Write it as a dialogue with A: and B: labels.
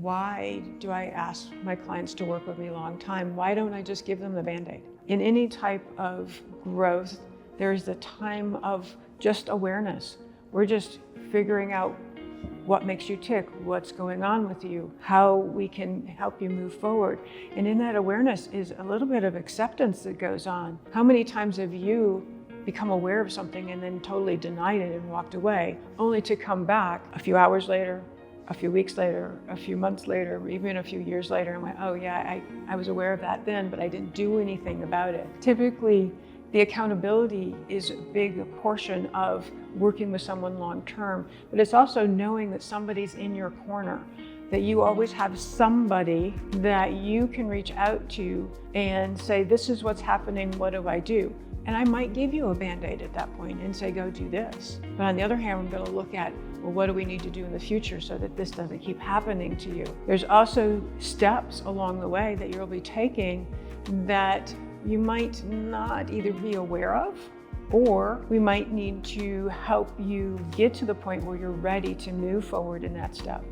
A: Why do I ask my clients to work with me a long time? Why don't I just give them the Band-Aid? In any type of growth, there's the time of just awareness. We're just figuring out what makes you tick, what's going on with you, how we can help you move forward. And in that awareness is a little bit of acceptance that goes on. How many times have you become aware of something and then totally denied it and walked away, only to come back a few hours later, a few weeks later, a few months later, or even a few years later, and went, oh yeah, I was aware of that then, but I didn't do anything about it. Typically, the accountability is a big portion of working with someone long term, but it's also knowing that somebody's in your corner, that you always have somebody that you can reach out to and say, this is what's happening, what do I do? And I might give you a Band-Aid at that point and say, go do this. But on the other hand, I'm gonna look at, well, what do we need to do in the future so that this doesn't keep happening to you? There's also steps along the way that you'll be taking that you might not either be aware of, or we might need to help you get to the point where you're ready to move forward in that step.